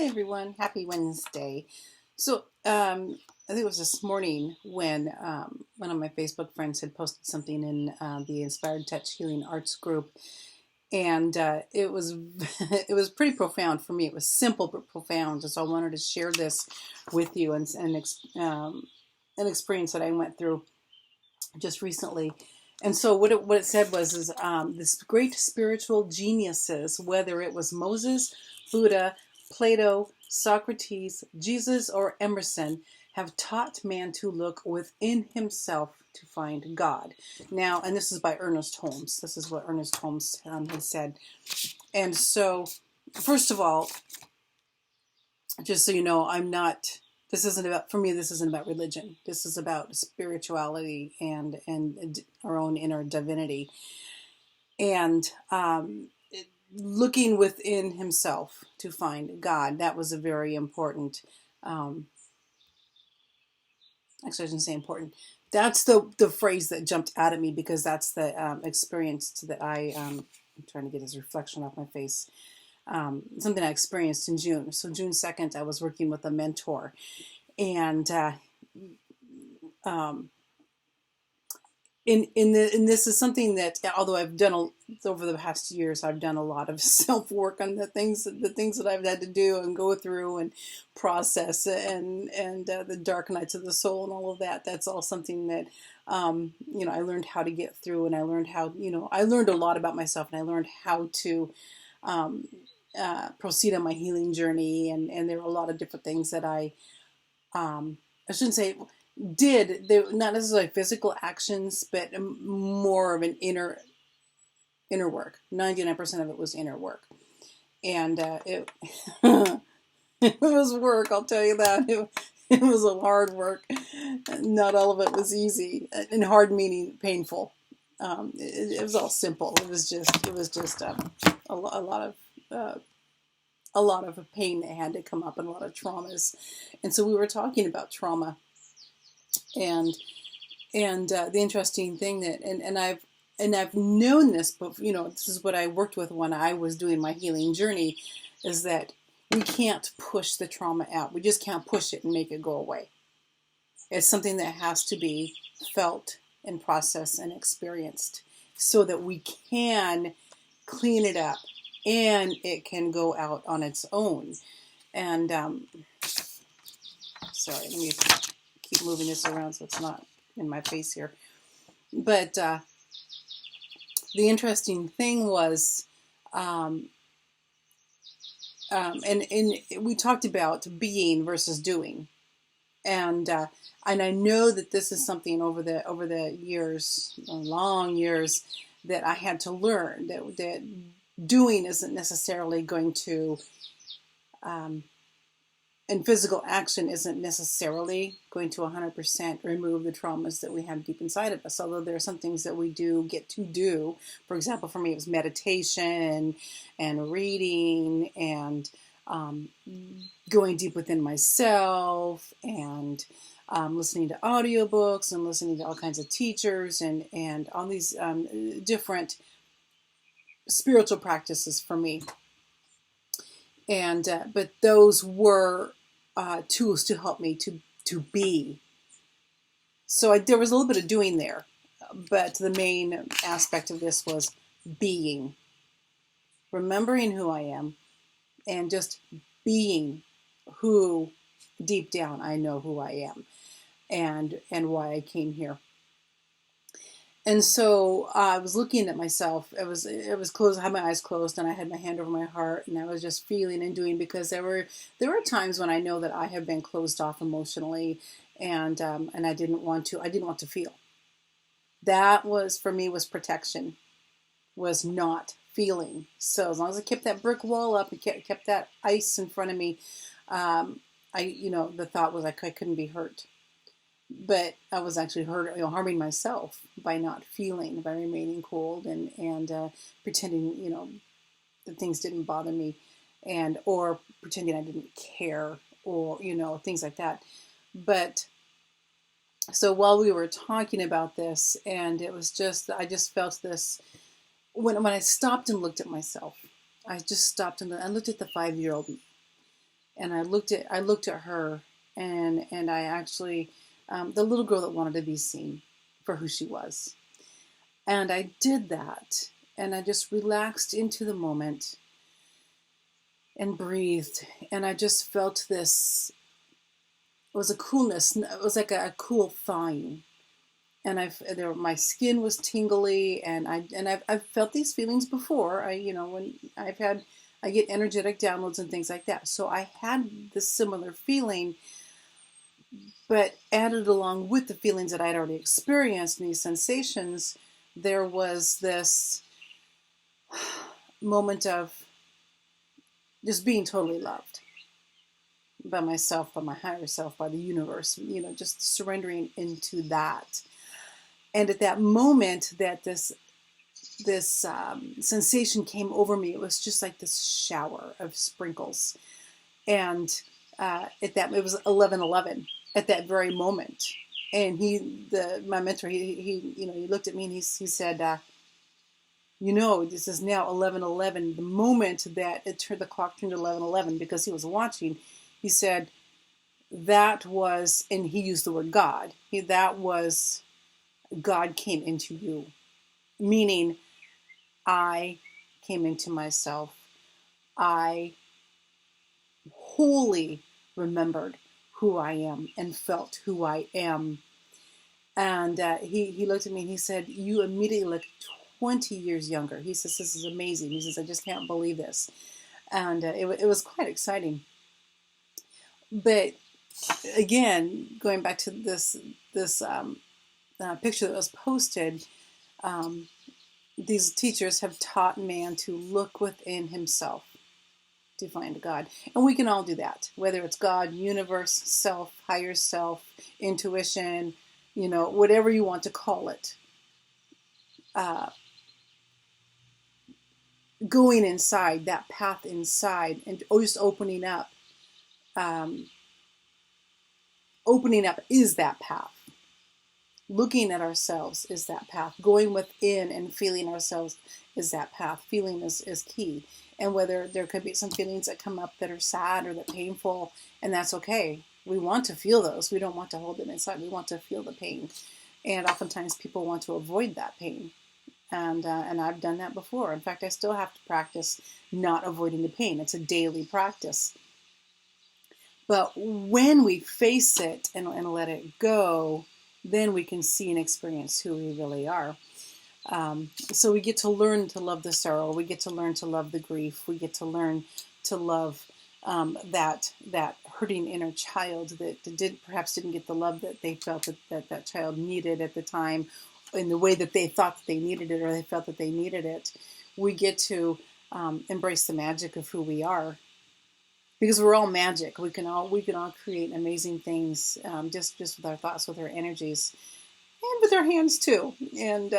Hi everyone, happy Wednesday. I think it was this morning when one of my Facebook friends had posted something in the Inspired Touch Healing Arts group, and it was it was pretty profound for me. It was simple but profound, so I wanted to share this with you and an experience that I went through just recently. And so what it said was is this great spiritual geniuses, whether it was Moses, Buddha, Plato, Socrates, Jesus, or Emerson, have taught man to look within himself to find God. Now, and this is by Ernest Holmes. This is what Ernest Holmes had said. And so, first of all, just so you know, this isn't about, for me, this isn't about religion. This is about spirituality and our own inner divinity. And looking within himself to find God, that was a very important, actually I shouldn't say important. That's the phrase that jumped out at me because that's the experience that I'm trying to get his reflection off my face. Something I experienced in June. So June 2nd, I was working with a mentor, and and this is something that, although I've done over the past years, I've done a lot of self work on the things that I've had to do and go through and process and the dark nights of the soul and all of that. That's all something that I learned how to get through, and I learned I learned a lot about myself, and I learned how to proceed on my healing journey, and there were a lot of different things that I shouldn't say they not necessarily physical actions, but more of an inner work. 99% of it was inner work, and it it was work. I'll tell you that it was a hard work. Not all of it was easy, and hard meaning painful. It was all simple. It was just a lot of pain that had to come up and a lot of traumas. And so we were talking about trauma, and the interesting thing that I've known this, but this is what I worked with when I was doing my healing journey, is that we can't push the trauma out. We just can't push it and make it go away. It's something that has to be felt and processed and experienced so that we can clean it up and it can go out on its own. And sorry, let me keep moving this around so it's not in my face here. But the interesting thing was, and we talked about being versus doing, and I know that this is something over the years, long years, that I had to learn that doing isn't necessarily going to, and physical action isn't necessarily going to 100% remove the traumas that we have deep inside of us. Although there are some things that we do get to do. For example, for me, it was meditation and reading and going deep within myself and listening to audiobooks and listening to all kinds of teachers and all these different spiritual practices for me. And but those were tools to help me to be. So there was a little bit of doing there, but the main aspect of this was being, remembering who I am, and just being who deep down I know who I am, and why I came here. And so I was looking at myself. It was closed. I had my eyes closed, and I had my hand over my heart, and I was just feeling and doing, because there were times when I know that I have been closed off emotionally, and I didn't want to feel. That was, for me, was protection, was not feeling. So as long as I kept that brick wall up and kept that ice in front of me, the thought was I couldn't be hurt. But I was actually harming myself by not feeling, by remaining cold and pretending, that things didn't bother me, or pretending I didn't care, or things like that. But so while we were talking about this, and it was I just felt this when I stopped and looked at myself. I just stopped and I looked at the 5-year-old me. and I looked at her, and I actually, the little girl that wanted to be seen for who she was. And I did that, and I just relaxed into the moment and breathed, and I just felt this. It was a coolness. It was like a cool thawing, and my skin was tingly, and I've felt these feelings before. When I get energetic downloads and things like that. So I had this similar feeling, but added along with the feelings that I'd already experienced and these sensations, there was this moment of just being totally loved by myself, by my higher self, by the universe, just surrendering into that. And at that moment that this sensation came over me, it was just like this shower of sprinkles. And it was 11:11 at that very moment. And my mentor, he looked at me and he said, this is now 11:11. The moment that the clock turned 11:11, because he was watching, he said that was, and he used the word God. That was God came into you, meaning I came into myself. I wholly remembered who I am and felt who I am. And he looked at me and he said, "You immediately look 20 years younger." He says, "This is amazing." He says, "I just can't believe this." And it was quite exciting. But again, going back to this picture that was posted, these teachers have taught man to look within himself to find God. And we can all do that, whether it's God, universe, self, higher self, intuition, whatever you want to call it. Going inside, that path inside, and just opening up. Opening up is that path. Looking at ourselves is that path. Going within and feeling ourselves is that path. Feeling is key. And whether there could be some feelings that come up that are sad or that painful, and that's okay. We want to feel those. We don't want to hold them inside. We want to feel the pain. And oftentimes people want to avoid that pain. And I've done that before. In fact, I still have to practice not avoiding the pain. It's a daily practice. But when we face it and let it go, then we can see and experience who we really are. So we get to learn to love the sorrow. We get to learn to love the grief. We get to learn to love that hurting inner child that perhaps didn't get the love that they felt that child needed at the time, in the way that they thought that they needed it, or they felt that they needed it. We get to embrace the magic of who we are. Because we're all magic. We can all create amazing things, just with our thoughts, with our energies, and with our hands too. And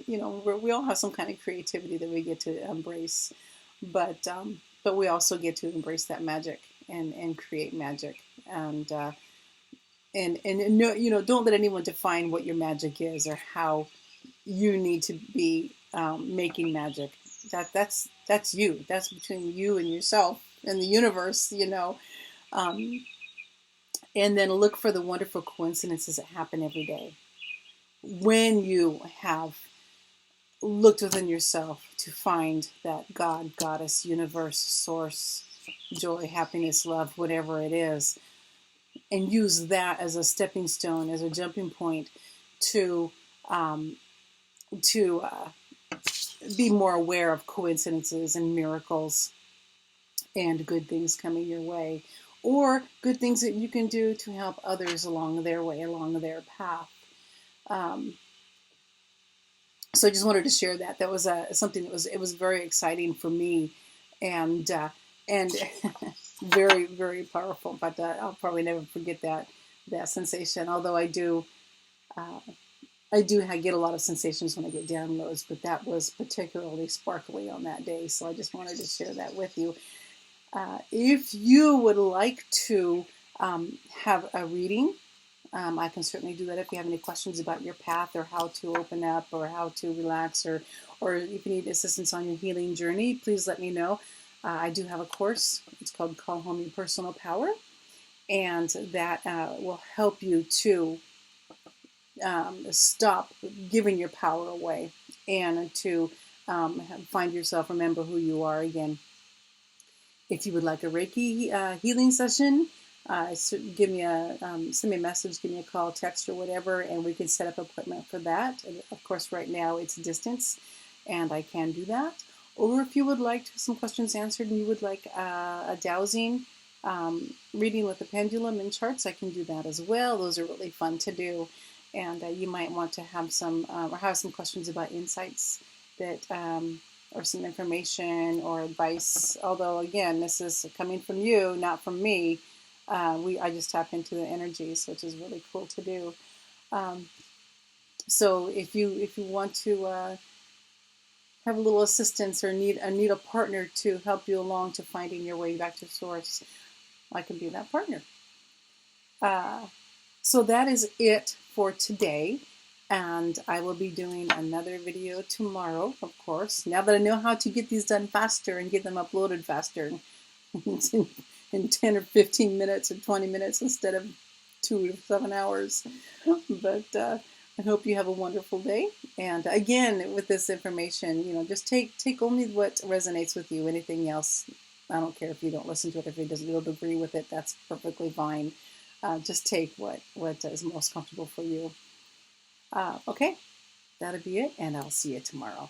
we all have some kind of creativity that we get to embrace, but we also get to embrace that magic and create magic. And no, don't let anyone define what your magic is or how you need to be making magic. That's you. That's between you and yourself and the universe, and then look for the wonderful coincidences that happen every day. When you have looked within yourself to find that God, goddess, universe, source, joy, happiness, love, whatever it is, and use that as a stepping stone, as a jumping point to be more aware of coincidences and miracles and good things coming your way, or good things that you can do to help others along their way, along their path. So I just wanted to share that. That was something that was very exciting for me, and very, very powerful. But I'll probably never forget that sensation. Although I do get a lot of sensations when I get downloads, but that was particularly sparkly on that day. So I just wanted to share that with you. If you would like to have a reading, I can certainly do that. If you have any questions about your path, or how to open up, or how to relax, or if you need assistance on your healing journey, please let me know. I do have a course. It's called Call Home Your Personal Power, and that will help you to stop giving your power away and to find yourself, remember who you are again. If you would like a Reiki healing session, give me send me a message, give me a call, text, or whatever, and we can set up an appointment for that. And of course, right now it's distance, and I can do that. Or if you would like some questions answered and you would like a dowsing reading with the pendulum and charts, I can do that as well. Those are really fun to do, and you might want to have some questions about insights that. Or some information or advice. Although again, this is coming from you, not from me. I just tap into the energies, which is really cool to do. So if you want to have a little assistance or need a partner to help you along to finding your way back to source, I can be that partner. So that is it for today. And I will be doing another video tomorrow, of course. Now that I know how to get these done faster and get them uploaded faster in 10 or 15 minutes or 20 minutes instead of 2 to 7 hours. But I hope you have a wonderful day. And again, with this information, just take only what resonates with you. Anything else, I don't care if you don't listen to it, if you don't agree with it, that's perfectly fine. Just take what is most comfortable for you. Okay, that'll be it, and I'll see you tomorrow.